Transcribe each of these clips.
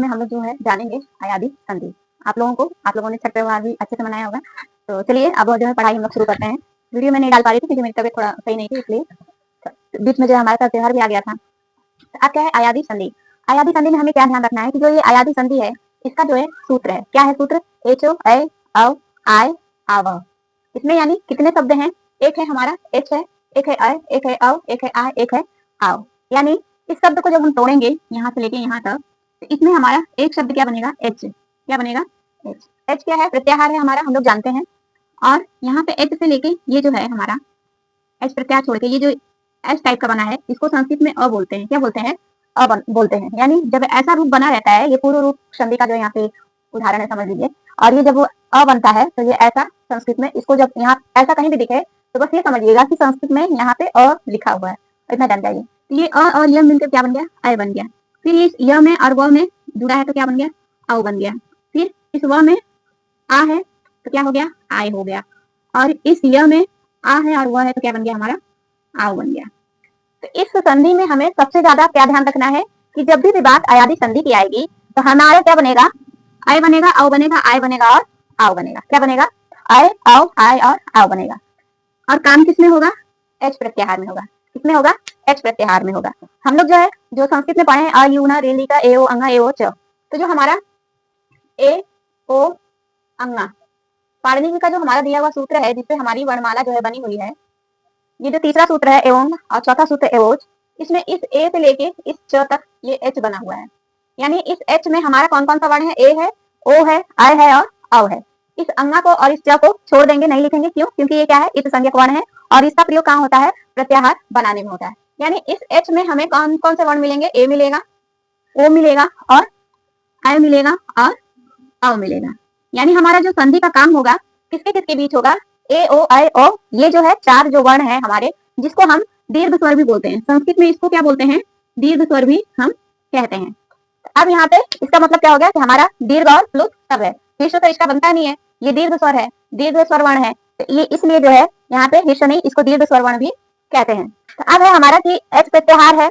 में हम लोग जो है जानेंगे अयादी संधि। आप लोगों ने छठ त्योहार भी अच्छे से मनाया होगा। तो चलिए अब जो है पढ़ाई हम लोग शुरू करते हैं। वीडियो में नहीं डाल पा रही थी क्योंकि मेरी तबीयत थोड़ा सही नहीं थी, इसलिए बीच में जो हमारा त्योहार भी आ गया था। तो अब क्या है अयादी संधि। अयादी संधि में हमें क्या ध्यान रखना है कि जो ये अयादी संधि है इसका जो है सूत्र है, क्या है सूत्र, एच ओ ऐ औ आय आव। इसमें यानी कितने शब्द हैं, एक है हमारा एच है, एक है अ, एक है औ, एक है आ, एक है आव। यानी इस शब्द को जब हम तोड़ेंगे यहाँ से लेके यहाँ तक, तो इसमें हमारा एक शब्द क्या बनेगा, एच। क्या बनेगा, एच। एच क्या है, प्रत्याहार है हमारा, हम लोग जानते हैं। और यहाँ पे एच से लेके ये जो है हमारा एच प्रत्याहार छोड़ के ये जो एच टाइप का बना है इसको संस्कृत में अ बोलते हैं। क्या बोलते हैं, अ बोलते हैं। यानी जब ऐसा रूप बना रहता है, ये पूर्व रूप संधि का जो यहाँ पे उदाहरण है समझ लीजिए, और ये जब वो अ बनता है तो ये ऐसा संस्कृत में, इसको जब यहाँ ऐसा कहीं भी दिखे तो बस ये समझिएगा कि संस्कृत में यहाँ पे अ लिखा हुआ है, इतना जान जाइए। तो ये अ और य मिलकर क्या बन गया, आय बन गया। फिर इस य में और व में जुड़ा है तो क्या बन गया, औ बन गया। फिर इस व में आ है तो क्या हो गया, आय हो गया। और इस य में आ है और व है तो क्या बन गया, हमारा आव बन गया। तो इस संधि में हमें सबसे ज्यादा क्या ध्यान रखना है कि जब भी बात अयादी संधि की आएगी तो हमारा क्या बनेगा, आय बनेगा, औ बनेगा, आय बनेगा और आव बनेगा। क्या बनेगा, आय औ आय और आव बनेगा। और काम किसमें होगा, एच प्रत्याहार में होगा। किसमें होगा, एच प्रत्याहार में होगा। हम लोग जो है जो संस्कृत में पढ़े हैं अ यू न रे ली का ए ओ अंगा ए ओ च, तो जो हमारा ए ओ अंगा पाणिनि का जो हमारा दिया हुआ सूत्र है जिससे हमारी वर्णमाला जो है बनी हुई है, ये जो तीसरा सूत्र है एवं और चौथा सूत्र एवोच, इसमें इस ए से लेके इस च तक ये एच बना हुआ है। यानी इस एच में हमारा कौन कौन सा वर्ण है, ए है, ओ है, आय है और औ है। इस अंगा को और इस च को छोड़ देंगे, नहीं लिखेंगे। क्यों, क्योंकि ये क्या है, इस संज्ञक वर्ण है और इसका प्रयोग कहाँ होता है, प्रत्याहार बनाने में होता है। यानी इस एच में हमें कौन कौन से वर्ण मिलेंगे, ए मिलेगा, ओ मिलेगा और आय मिलेगा और औ मिलेगा। यानी हमारा जो संधि का काम होगा किसके किसके बीच होगा, ए ओ आय ओ, ये जो है चार जो वर्ण है हमारे, जिसको हम दीर्घ स्वर भी बोलते हैं। संस्कृत में इसको क्या बोलते हैं, दीर्घ स्वर भी हम कहते हैं। अब यहाँ पे इसका मतलब क्या हो गया कि हमारा दीर्घ और प्लुत सब है, हिस्स तो इसका बनता नहीं है, ये दीर्घ स्वर है, दीर्घ स्वर वर्ण है, तो ये इसलिए जो है यहाँ पे हिस्स नहीं, इसको दीर्घ स्वर वर्ण भी कहते हैं। तो अब है हमारा कि एच प्रत्याहार है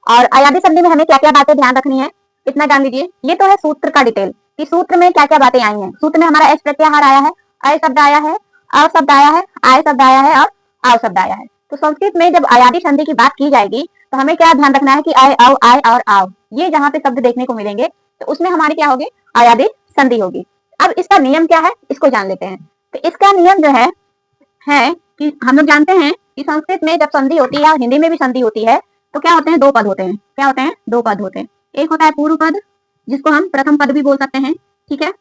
और अयादी संधि में हमें क्या क्या बातें ध्यान रखनी है, इतना जान लीजिए। ये तो है सूत्र का डिटेल कि सूत्र में क्या क्या बातें आई हैं। सूत्र में हमारा एच प्रत्याहार आया है, अय शब्द आया है, अ शब्द आया है, आय शब्द आया है और आव शब्द आया है। तो संस्कृत में जब अयादी संधि की बात की जाएगी तो हमें क्या ध्यान रखना है कि आय औ आय और आव, ये जहाँ पे शब्द देखने को मिलेंगे तो उसमें हमारी क्या होगी, अयादी संधि होगी। अब इसका नियम क्या है, इसको जान लेते हैं। तो इसका नियम जो है कि हम लोग जानते हैं कि संस्कृत में जब संधि होती है और हिंदी में भी संधि होती है तो क्या होते हैं, दो पद होते हैं। क्या होते हैं, दो पद होते हैं। एक होता है पूर्व पद जिसको हम प्रथम पद भी बोल सकते हैं, ठीक है,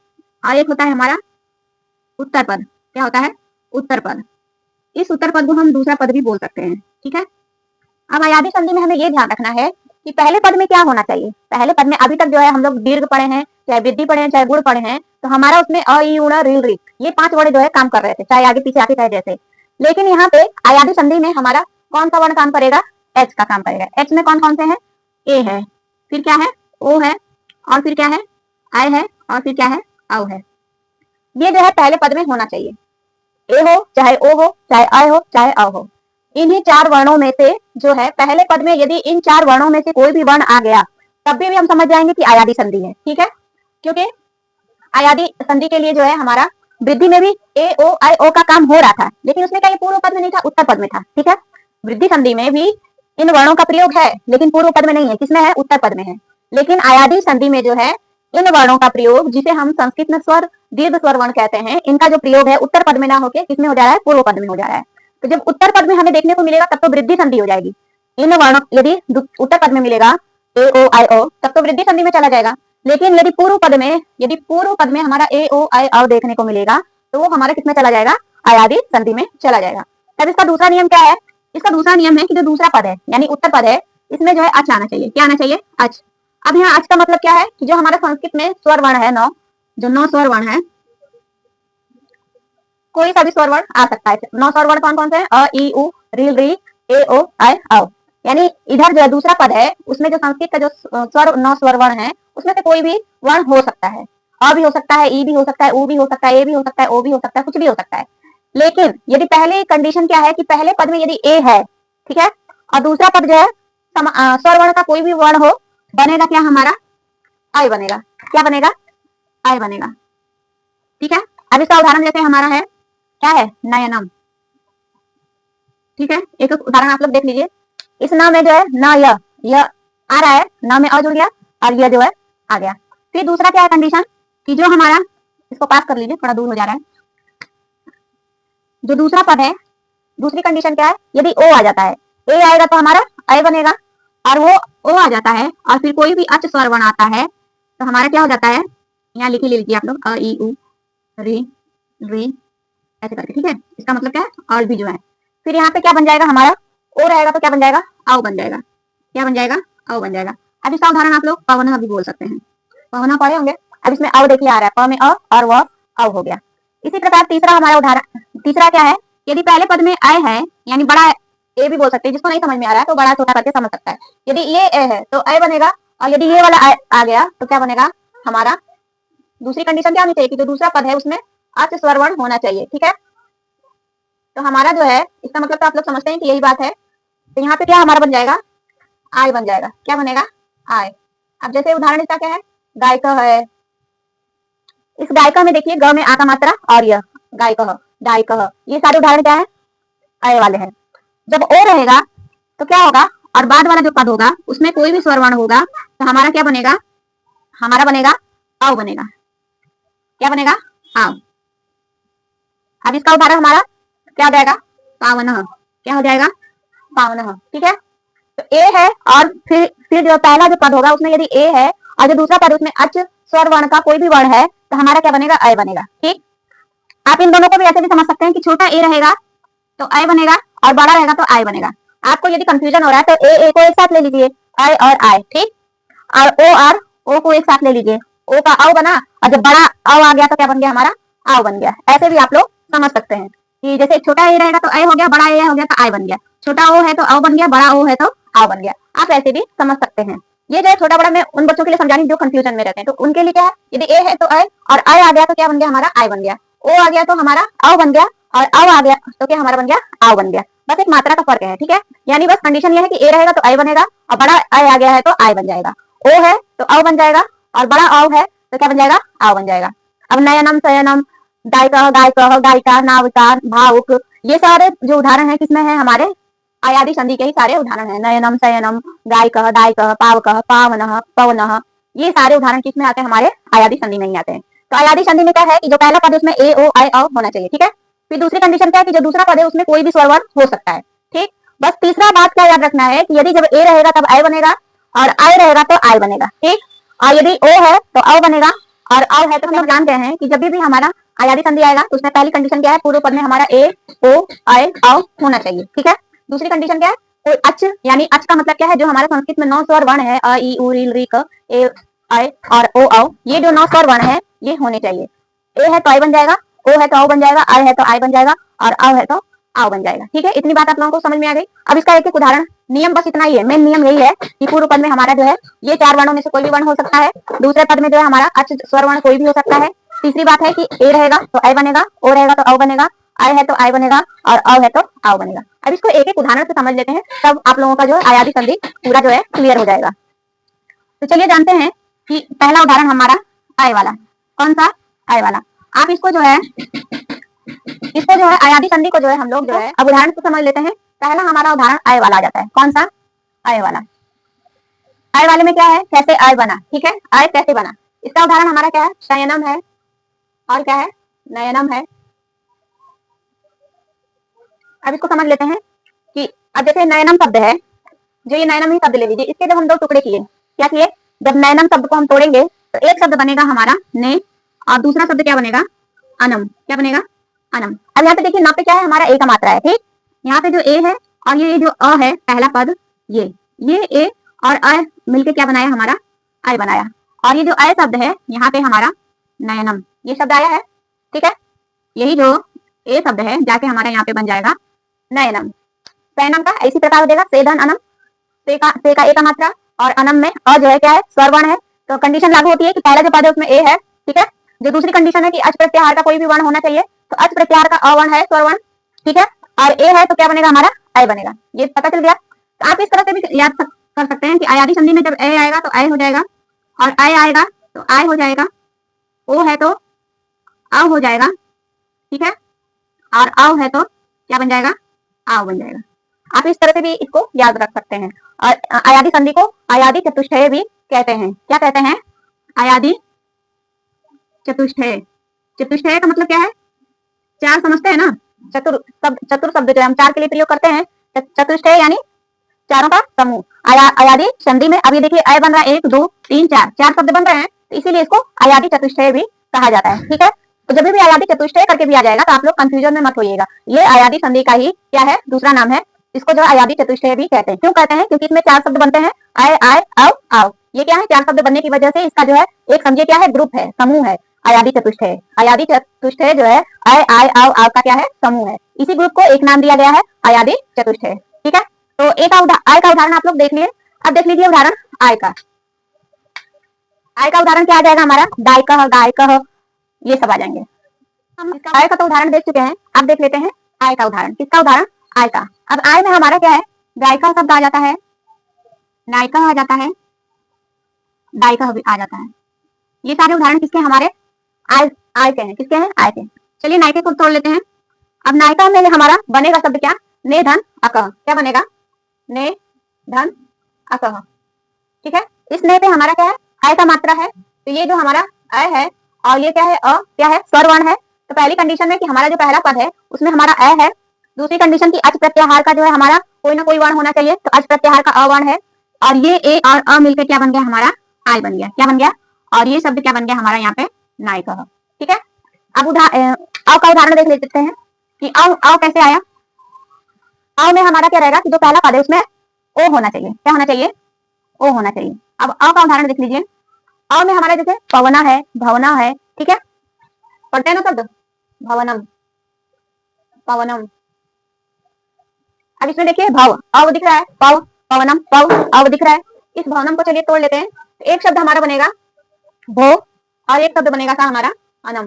और एक होता है हमारा उत्तर पद। क्या होता है, उत्तर पद। इस उत्तर पद को हम दूसरा पद भी बोल सकते हैं, ठीक है। अब अयादी संधि में हमें ये ध्यान रखना है कि पहले पद में क्या होना चाहिए। पहले पद में अभी तक जो है हम लोग दीर्घ पढ़े हैं, चाहे वृद्धि पढ़े हैं, चाहे गुण पढ़े हैं, तो हमारा उसमें अ ई उ ऋ ऋ ये पांच वर्ण जो है काम कर रहे थे, चाहे आगे पीछे आते चाहे जैसे। लेकिन यहाँ पे अयादी संधि में हमारा कौन सा वर्ण काम करेगा, एच का काम करेगा। एच में कौन कौन से हैं, ए है, फिर क्या है, ओ है, और फिर क्या है, आय है, और फिर क्या है, औ है। ये जो है पहले पद में होना चाहिए। ए हो चाहे ओ हो, चाहे आय हो चाहे औ हो, इन्हीं चार वर्णों में से जो है पहले पद में यदि इन चार वर्णों में से कोई भी वर्ण आ गया तब भी हम समझ जाएंगे कि अयादी संधि है, ठीक है। क्योंकि अयादी संधि के लिए जो है हमारा वृद्धि में भी ए ओ आई ओ का काम हो रहा था, लेकिन उसमें क्या ये पूर्व पद में नहीं था, उत्तर पद में था, ठीक है। वृद्धि संधि में भी इन वर्णों का प्रयोग है लेकिन पूर्व पद में नहीं है, किसमें है, उत्तर पद में है। लेकिन अयादी संधि में जो है इन वर्णों का प्रयोग, जिसे हम संस्कृत में स्वर दीर्घ स्वर वर्ण कहते हैं, इनका जो प्रयोग है उत्तर पद में ना होकर किसमें हो जा रहा है, पूर्व पद में हो जा रहा है। तो जब उत्तर पद में हमें देखने को मिलेगा तब तो वृद्धि संधि हो जाएगी। इन वर्णों यदि उत्तर पद में मिलेगा ए ओ आई ओ तब तो वृद्धि संधि में चला जाएगा। लेकिन यदि पूर्व पद में हमारा ए ओ आई औ देखने को मिलेगा तो वो हमारे किसमें चला जाएगा, अयादी संधि में चला जाएगा। तब इसका दूसरा नियम क्या है, इसका दूसरा नियम है कि जो दूसरा पद है यानी उत्तर पद है, इसमें जो है अच आना चाहिए। क्या आना चाहिए, अच। अब यहाँ अच का मतलब क्या है कि जो हमारा संस्कृत में स्वर वर्ण है 9, जो 9 स्वर वर्ण है, कोई सा भी स्वर वर्ण आ सकता है। 9 स्वर वर्ण कौन कौन से हैं, अ ई उ ऋ ऋ ए ओ आय औ। यानी इधर जो दूसरा पद है उसमें जो संस्कृत का जो स्वर 9 स्वर वर्ण है उसमें से कोई भी वर्ण हो सकता है। अ भी हो सकता है, ई भी हो सकता है, उ भी हो सकता है, ए भी हो सकता है, ओ भी हो सकता है, कुछ भी हो सकता है। लेकिन यदि पहले कंडीशन क्या है कि पहले पद में यदि ए है, ठीक है, और दूसरा पद जो है स्वर वर्ण का कोई भी वर्ण हो, बनेगा क्या हमारा आई बनेगा। क्या बनेगा? आई बनेगा। ठीक है, अब इसका उदाहरण जैसे हमारा है, क्या है? नयनम। ठीक है, एक उदाहरण आप लोग देख लीजिए। इस न में जो है न य आ रहा है, न में अ जुड़ गया और यह जो है आ गया। फिर दूसरा क्या है कंडीशन कि जो हमारा, इसको पास कर लीजिए, थोड़ा दूर हो जा रहा है। जो दूसरा पद है, दूसरी कंडीशन क्या है? यदि ओ आ जाता है, ए आएगा तो हमारा अय बनेगा, और वो ओ आ जाता है और फिर कोई भी अच स्वर वर्ण आता है तो हमारा क्या हो जाता है? यहाँ लिख लीजिए आप लोग, अ ई उ री री ऐसे करके। ठीक है, इसका मतलब क्या है? और भी जो है। फिर यहाँ पे क्या बन जाएगा हमारा? ओ रहेगा तो क्या बन जाएगा? औ बन जाएगा। क्या बन जाएगा? औ बन जाएगा। अब इसका उदाहरण आप लोग पवना भी बोल सकते हैं। पवना पढ़े होंगे। अब इसमें अ देखिए आ रहा है, प में अ और वह औ हो गया। इसी प्रकार तीसरा हमारा उदाहरण, तीसरा क्या है? यदि पहले पद में अय है, यानी बड़ा ए भी बोल सकते हैं, जिसको नहीं समझ में आ रहा है तो बड़ा छोटा करके समझ सकता है। यदि ये ए है तो अय बनेगा, और यदि ये वाला आ गया तो क्या बनेगा हमारा? दूसरी कंडीशन क्या होनी चाहिए कि जो दूसरा पद है उसमें अच स्वर वर्ण होना चाहिए। ठीक है, तो हमारा जो है, इसका मतलब तो आप लोग समझते हैं कि यही बात है। तो यहाँ पे क्या हमारा बन जाएगा? आय बन जाएगा। क्या बनेगा? आय। अब जैसे उदाहरण इसका क्या है? गायिका है। इस गायिका में देखिए ग में आ का मात्रा और यह गायिका, गायिका, ये सारे उदाहरण क्या है? अय वाले हैं। जब ओ रहेगा तो क्या होगा? और बाद वाला जो पद होगा उसमें कोई भी स्वर वर्ण होगा तो हमारा क्या बनेगा? हमारा बनेगा आव बनेगा। क्या बनेगा? आव। अब इसका उदाहरण हमारा क्या हो जाएगा? पावन। क्या हो जाएगा? पावन। ठीक है, तो ए है और फिर जो पहला जो पद होगा उसमें यदि ए है और जो दूसरा पद उसमें अच स्वर वर्ण का कोई भी वर्ण है तो हमारा क्या बनेगा? अय बनेगा। ठीक, आप इन दोनों को भी ऐसे भी समझ सकते हैं कि छोटा ए रहेगा तो अय बनेगा और बड़ा रहेगा तो आय बनेगा। आपको यदि कंफ्यूजन हो रहा है तो ए को एक साथ ले लीजिए, अय और आय। ठीक, और ओ को एक साथ ले लीजिए, ओ का औ बना और जब बड़ा औ आ गया तो क्या बन गया हमारा? आव बन गया। ऐसे भी आप लोग समझ सकते हैं कि जैसे छोटा ए रहेगा तो अय हो गया, बड़ा ए हो गया तो आय बन गया, छोटा ओ है तो औ बन गया, बड़ा ओ है तो आव बन गया। आप ऐसे भी समझ सकते हैं। ये जो है छोटा बड़ा मैं उन बच्चों के लिए समझा रही हूँ जो कंफ्यूजन में रहते हैं, तो उनके लिए क्या है? यदि ए है तो अय और अय आ गया तो क्या बन गया हमारा? आय बन गया, ओ आ गया तो हमारा औ बन गया और औ आ गया तो क्या हमारा बन गया? आव बन गया। बस एक मात्रा का फर्क है। ठीक है, यानी बस कंडीशन ये है कि ए रहेगा तो अय बनेगा और बड़ा अय आ गया है तो आय बन जाएगा, ओ है तो औ बन जाएगा और बड़ा औ है तो क्या बन जाएगा? आव बन जाएगा। अब नयनम सयनम, गायिका गायिका गायिका, नाविका, भावुक, ये सारे जो उदाहरण है किसमें है? हमारे आयादी संधि के ही सारे उदाहरण है। नयनम सयनम, गायिका दायिका, पावक पावन पवन, ये सारे उदाहरण किसमें आते हैं? हमारे आयादी संधि में ही आते हैं। तो आयादी संधि में क्या है कि जो पहला पद उसमें ए ओ आय औ होना चाहिए। ठीक है, फिर दूसरी कंडीशन क्या है कि जो दूसरा पद है उसमें कोई भी स्वर वर्ण हो सकता है। ठीक, बस तीसरा बात क्या याद रखना है कि यदि जब ए रहेगा तब आय बनेगा और आय रहेगा तो आय बनेगा। ठीक, और यदि ओ है तो औ बनेगा और औ है तो हम लोग जानते हैं कि जब भी हमारा आयादी संधि आएगा तो उसमें पहली कंडीशन क्या है? पूर्व पद में हमारा ए ओ आय औ होना चाहिए। ठीक है, दूसरी कंडीशन क्या है? कोई अच, यानी अच का मतलब क्या है? जो हमारे संस्कृत में 9 स्वर वर्ण है, अ ई उ री री क ए आय और ओ औ, ये जो 9 स्वर वर्ण है ये होने चाहिए। ए है तो आय बन जाएगा, ओ है तो औ बन जाएगा, आय है तो आय बन जाएगा और औ है तो आव बन जाएगा। ठीक है, इतनी बात आप लोगों को समझ में आ गई। अब इसका एक एक उदाहरण, नियम बस इतना ही है। मेन नियम यही है कि पूर्व पद में हमारा जो है ये 4 वर्णों में से कोई भी वर्ण हो सकता है, दूसरे पद में जो है हमारा अच स्वर वर्ण कोई भी हो सकता है, तीसरी बात है कि ए रहेगा तो अय बनेगा, ओ रहेगा तो औ बनेगा, आय है तो आय बनेगा और औ है तो आव बनेगा। अब इसको एक एक उदाहरण से समझ लेते हैं, तब आप लोगों का जो है आयादी संधि पूरा जो है क्लियर हो जाएगा। तो चलिए जानते हैं कि पहला उदाहरण हमारा आय वाला। कौन सा? आय वाला। आप इसको जो है आयादी संधि को जो है हम लोग जो है अब उदाहरण से समझ लेते हैं। पहला हमारा उदाहरण आय वाला आ जाता है। कौन सा? आय वाला। आय वाले में क्या है? कैसे आय बना। ठीक है, आय कैसे बना, इसका उदाहरण हमारा क्या है? शयनम है और क्या है? नयनम है। अब इसको समझ लेते हैं कि अब जैसे नयनम शब्द है, जो ये नयनम ही शब्द ले लीजिए, इसके जब हम 2 टुकड़े किए, क्या किए? जब नयनम शब्द को हम तोड़ेंगे तो एक शब्द बनेगा हमारा ने और दूसरा शब्द क्या बनेगा? अनम। क्या बनेगा? अनम। अब यहाँ पे देखिए न पे क्या है? हमारा ए का मात्रा है। ठीक, यहाँ पे जो ए है और ये जो अ है पहला पद, ये ए और अ मिलके क्या बनाया? हमारा आय बनाया। और ये जो आय शब्द है यहाँ पे हमारा नयनम, ये शब्द आया है। ठीक है, यही जो ए शब्द है जाके हमारा यहाँ पे बन जाएगा नयनम। सैनम का इसी प्रकार हो जाएगा सेधन अनम, से का ए का मात्रा और अनम में अ जो है क्या है? स्वर वर्ण है। तो कंडीशन लागू होती है कि पहला जो पद है उसमें ए है। ठीक है, जो दूसरी कंडीशन है कि अच प्रत्याहार का कोई भी वर्ण होना चाहिए, तो अच प्रत्याहार का अवर्ण है स्वर वर्ण। ठीक है, और ए है तो क्या बनेगा? हमारा आय बनेगा। ये पता चल गया। तो आप इस तरह से भी याद कर सकते हैं कि आयादी संधि में जब ए आएगा तो आय हो जाएगा और आय आएगा तो आय हो जाएगा, ओ है तो अव हो जाएगा, ठीक है, और अव है तो क्या बन जाएगा, आव बन जाएगा। आप इस तरह से भी इसको याद रख सकते हैं। और अयादी संधि को अयादी चतुष्टय भी कहते हैं। क्या कहते हैं, अयादी चतुष्टय। चतुष्टय का मतलब क्या है, चार समझते हैं ना, चतुर शब्द जो हम चार के लिए प्रयोग करते हैं, चतुष्टय यानी चारों का समूह। अयादी संधि में अब ये देखिए अय बन रहा है 1 2 3 4, चार शब्द बन रहे हैं, तो इसीलिए इसको अयादी चतुष्टय भी कहा जाता है, ठीक है। तो जब भी अयादी चतुष्टय करके भी आ जाएगा तो आप लोग कंफ्यूजन में मत होइएगा, ये अयादी संधि का ही क्या है, दूसरा नाम है। इसको जो अयादी चतुष्टय भी कहते हैं। क्यों कहते हैं, क्योंकि इसमें चार शब्द बनते हैं, आय आय अव आव। ये क्या है, चार शब्द बनने की वजह से इसका जो है एक समझिए क्या है, ग्रुप है, समूह है, अयादी चतुष्टय। अयादी चतुष्टय जो है आय आय अव आव का क्या है, समूह है। इसी ग्रुप को एक नाम दिया गया है, अयादी चतुष्टय, ठीक है। तो आय का उदाहरण आप लोग देख लिए। अब देख लीजिए उदाहरण आय का। आय का उदाहरण क्या आ जाएगा हमारा, दायकः गायकः, ये सब आ जाएंगे। हम आय का तो उदाहरण देख चुके हैं, अब देख लेते हैं आय का उदाहरण। किसका उदाहरण, आय का। अब आय में हमारा क्या है, गायिका शब्द आ जाता है, नायिका आ जाता है, दायिका भी आ जाता है। ये सारे उदाहरण किसके, हमारे आय के हैं। किसके हैं, आय के। चलिए नायिका को तोड़ लेते हैं। अब नायिका में हमारा बनेगा शब्द क्या, ने धन अकह। क्या बनेगा, ने धन अकह, ठीक है। इस ने पे हमारा क्या है, आय का मात्रा है, तो ये जो हमारा आय है और ये क्या है, क्या है, स्वर वर्ण है। तो पहली कंडीशन में कि हमारा जो पहला पद है उसमें हमारा अ है। दूसरी कंडीशन की अच प्रत्याहार का जो है हमारा कोई ना कोई वर्ण होना चाहिए, तो अच प्रत्याहार का अवर्ण है। और ये ए और अ मिलकर क्या बन गया, हमारा आय बन गया। क्या बन गया, और ये शब्द क्या बन गया हमारा यहाँ पे, नायिका, ठीक है। अब अ का उदाहरण देख लेते हैं कि अ कैसे आया। अ में हमारा क्या रहेगा कि जो पहला पद है उसमें ओ होना चाहिए। क्या होना चाहिए, ओ होना चाहिए। अब अ का उदाहरण देख लीजिए। अ में हमारा जैसे पवना है, भवना है, ठीक है, पढ़ते हैं ना शब्द, भवनम, पवनम। अब इसमें देखिए भव, अव दिख रहा है, पव, पवनम, पव, अव दिख रहा है। इस भवनम को चलिए तोड़ लेते हैं। तो एक शब्द हमारा बनेगा भो और एक शब्द बनेगा था हमारा अनम।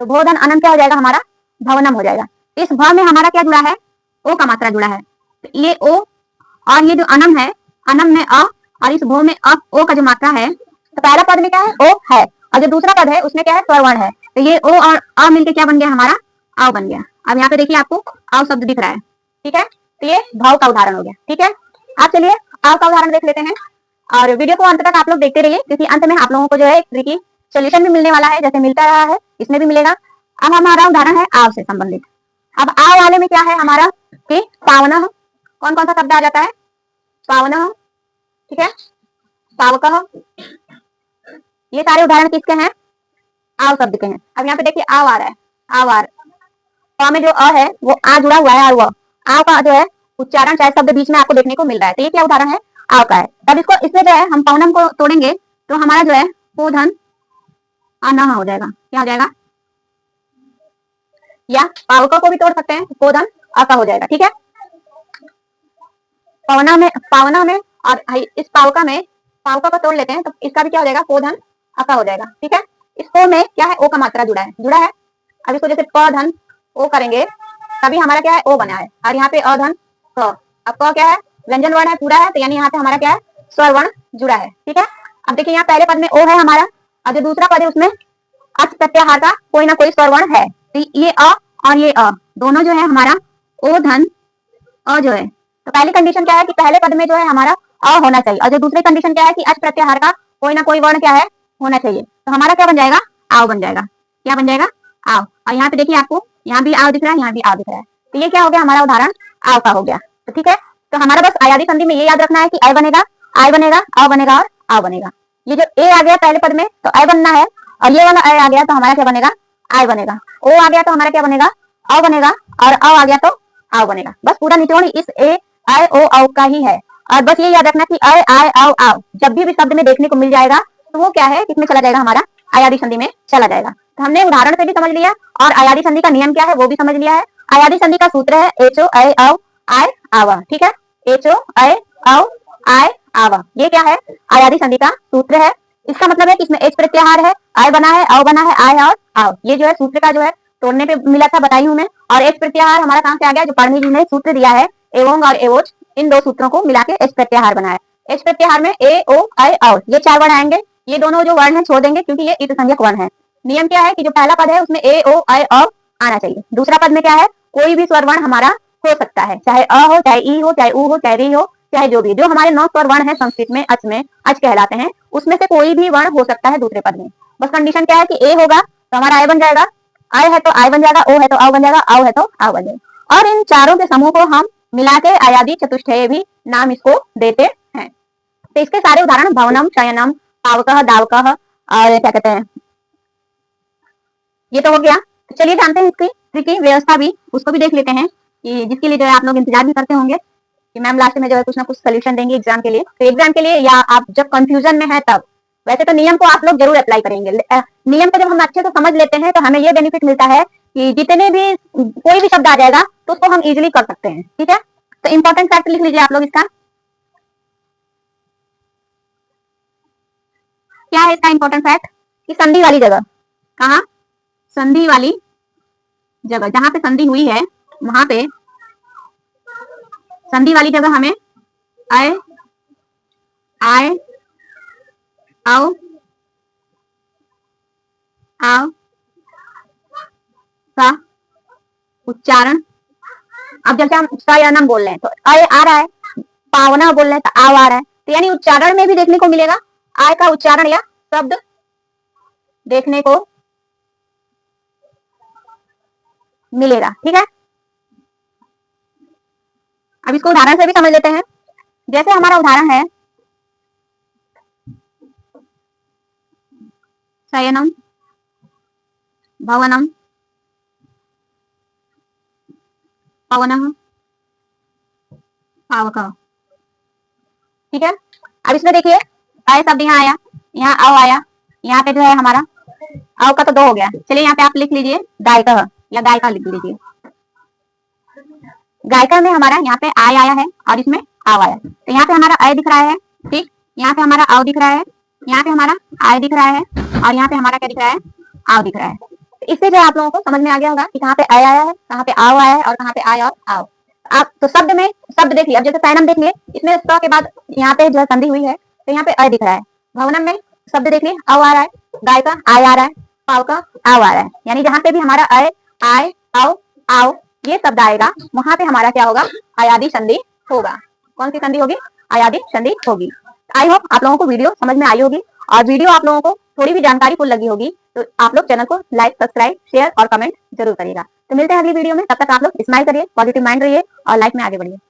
तो भो धन अनम क्या हो जाएगा, हमारा भवनम हो जाएगा। इस भ में हमारा क्या जुड़ा है, ओ का मात्रा जुड़ा है। तो ये ओ और ये जो अनम है, अनम में अ, और इस भो में अ, ओ का जो मात्रा है, तो पहला पद में क्या है, ओ है, और जो दूसरा पद है उसमें क्या है, स्वरवर्ण है। तो ये ओ और अ मिलकर क्या बन गया, हमारा आव बन गया। अब यहाँ पे देखिए आपको आव शब्द दिख रहा है, ठीक है। तो ये भाव का उदाहरण हो गया, ठीक है। आप चलिए आव का उदाहरण देख लेते हैं और वीडियो को अंत तक आप लोग देखते रहिए, क्योंकि अंत में आप लोगों को जो है ट्रिकी सोल्यूशन भी मिलने वाला है, जैसे मिलता रहा है इसमें भी मिलेगा। अब हमारा उदाहरण है आव से संबंधित। अब आव वाले में क्या है हमारा कि पावना, कौन कौन सा शब्द आ जाता है, पावना, ठीक है, पावकः, ये सारे उदाहरण किसके हैं, आव शब्द के हैं। अब यहाँ पे देखिए आव आ रहा है, आव आ रहा है, में जो अ है वो आ जुड़ा हुआ है, और वह आव का जो है उच्चारण चाहे शब्द बीच में आपको देखने को मिल रहा है। तो ये क्या उदाहरण है, आव का है। तब इसको इसमें जो है हम पौनम को तोड़ेंगे तो हमारा जो है पोधन अनह हो जाएगा। क्या हो जाएगा, या पावका को भी तोड़ सकते हैं, पोधन अका हो जाएगा, ठीक है। पावना में और इस पावका में पावका को तोड़ लेते हैं तो इसका भी क्या हो जाएगा, पोधन अका हो जाएगा, ठीक है। इस ओ में क्या है, ओ का मात्रा जुड़ा है। अब इसको जैसे प धन ओ करेंगे तभी हमारा क्या है, ओ बना है, और यहाँ पे अधन क। अब क क्या है, व्यंजन वर्ण है, पूरा है, तो यानी यहाँ पे हमारा क्या है, स्वर वर्ण जुड़ा है, ठीक है। अब देखिए यहाँ पहले पद में ओ है हमारा, और जो दूसरा पद है उसमें अच प्रत्याहार का कोई ना कोई स्वर वर्ण है। तो ये अ और ये अ दोनों जो है हमारा ओ धन अ जो है, तो पहली कंडीशन क्या है कि पहले पद में जो है हमारा अ होना चाहिए, और जो दूसरी कंडीशन क्या है कि अच प्रत्याहार का कोई ना कोई वर्ण क्या है, होना चाहिए। तो हमारा क्या बन जाएगा, आव बन जाएगा। क्या बन जाएगा, आव। और यहाँ पे देखिए आपको यहाँ भी आव दिख रहा है, यहाँ भी आव दिख रहा है, तो ये क्या हो गया, हमारा उदाहरण आव का हो गया। तो ठीक है, तो हमारा बस अयादी संधि में ये याद रखना है कि अय बनेगा, आय बनेगा, अ बनेगा और आव बनेगा। ये जो ए आ गया पहले पद में तो अय बनना है, और ये वाला अय आ गया तो हमारा क्या बनेगा, आय बनेगा। ओ आ गया तो हमारा क्या बनेगा, अ बनेगा, और अ आ गया तो आव बनेगा। बस पूरा निचोड़ इस ए आय ओ औ का ही है। और बस ये याद रखना कि अय आय आव आव जब भी शब्द में देखने को मिल जाएगा तो वो क्या है, किसमें चला जाएगा, हमारा अयादी संधि में चला जाएगा। तो हमने उदाहरण से भी समझ लिया और अयादी संधि का नियम क्या है वो भी समझ लिया है। अयादी संधि का सूत्र है एचो अय अव आय आवा, ठीक है, एचो अय अव आय आवा, ये क्या है, अयादी संधि का सूत्र है। इसका मतलब है कि इसमें एच प्रत्याहार है, आय बना है, अव बना है, आय और आव, ये जो है सूत्र का जो है तोड़ने पे मिला था, बताई हूं मैं। और एच प्रत्याहार हमारा कहां से आ गया, जो पढ़नी जी ने सूत्र दिया है, एवं और एवोच, इन दो सूत्रों को मिला के एच प्रत्याहार बनाया। एच प्रत्याहार में ए ओ आय औ ये चार वर्ड आएंगे, ये दोनों जो वर्ण है छोड़ देंगे क्योंकि ये इत संज्ञक वर्ण है। नियम क्या है कि जो पहला पद है उसमें ए ओ ऐ अ आना चाहिए। दूसरा पद में क्या है, कोई भी स्वर वर्ण हमारा हो सकता है, चाहे अ हो, चाहे ई हो, चाहे उ हो, चाहे री हो, चाहे जो भी। जो हमारे 9 स्वर वर्ण है संस्कृत में अच कहलाते हैं, उसमें से कोई भी वर्ण हो सकता है दूसरे पद में। बस कंडीशन क्या है कि ए होगा तो हमारा आय बन जाएगा, आय है तो आय बन जाएगा, ओ है तो औ बन जाएगा, औ है तो आव बन जाएगा। और इन चारों के समूह को हम मिला के आयादी चतुष्टय भी नाम इसको देते हैं। तो इसके सारे उदाहरण भवनम, शयनम, पावकः, दावकः और क्या कहते हैं, ये तो हो गया। तो चलिए जानते हैं इसकी की व्यवस्था भी, उसको भी देख लेते हैं कि जिसके लिए जो है आप लोग इंतजार भी करते होंगे कि मैम लास्ट में जो है कुछ ना कुछ सोल्यूशन देंगे एग्जाम के लिए। तो एग्जाम के लिए या आप जब कंफ्यूजन में है तब, वैसे तो नियम को आप लोग जरूर अप्लाई करेंगे। नियम को जब हम अच्छे से समझ लेते हैं तो हमें ये बेनिफिट मिलता है कि जितने भी कोई भी शब्द आ जाएगा तो उसको हम इजिली कर सकते हैं। ठीक है, तो इंपॉर्टेंट फैक्ट लिख लीजिए आप लोग इसका। क्या है इसका इंपॉर्टेंट फैक्ट कि संधि वाली जगह, कहा संधि वाली जगह, जहां पे संधि हुई है वहां पे संधि वाली जगह हमें अय, आय, औ, आव का उच्चारण। अब जैसे हम शयनम बोल रहे हैं तो अय आ रहा है, पावना बोल रहे हैं तो आव आ रहा है, तो यानी उच्चारण में भी देखने को मिलेगा आय का उच्चारण या शब्द देखने को मिलेगा। ठीक है, अब इसको उदाहरण से भी समझ लेते हैं। जैसे हमारा उदाहरण है शयनम, भवनम, पवनः, पावकः। ठीक है, अब इसमें देखिए अय शब्द यहाँ आया, यहाँ अव आया, यहाँ पे जो है हमारा अव का तो 2 हो गया। चलिए यहाँ पे आप लिख लीजिए गायकः या गायिका लिख लीजिए। गायिका में हमारा यहाँ पे आय आया है और इसमें आव आया, तो यहाँ पे हमारा अय दिख रहा है, ठीक, यहाँ पे हमारा अव दिख रहा है, यहाँ पे हमारा आय दिख रहा है और यहाँ पे हमारा क्या दिख रहा है, आव दिख रहा है। तो इससे जो आप लोगों को समझ में आ गया होगा कि कहाँ पे अय आया है, कहाँ पे आव आया है और कहाँ पे आय और आव। आप तो शब्द में शब्द देखिए, अब जैसे शयनम देखिए, इसमें स के बाद यहाँ पे जो है संधि हुई है तो यहाँ पे अय दिख रहा है। भवनम में शब्द देखिए अव आ रहा है, गाय का आय आ रहा है, पाव का आव आ रहा है, यानी जहाँ पे भी हमारा अय, आय, अव, आव ये शब्द आएगा वहां पे हमारा क्या होगा, अयादी संधि होगा। कौन सी संधि होगी, अयादी संधि होगी। आई होप आप लोगों को वीडियो समझ में आई होगी और वीडियो आप लोगों को थोड़ी भी जानकारी फुल लगी होगी, तो आप लोग चैनल को लाइक, सब्सक्राइब, शेयर और कमेंट जरूर करिएगा। तो मिलते हैं अगली वीडियो में, तब तक आप लोग स्माइल करिए, पॉजिटिव माइंड रहिए और लाइफ में आगे बढ़िए।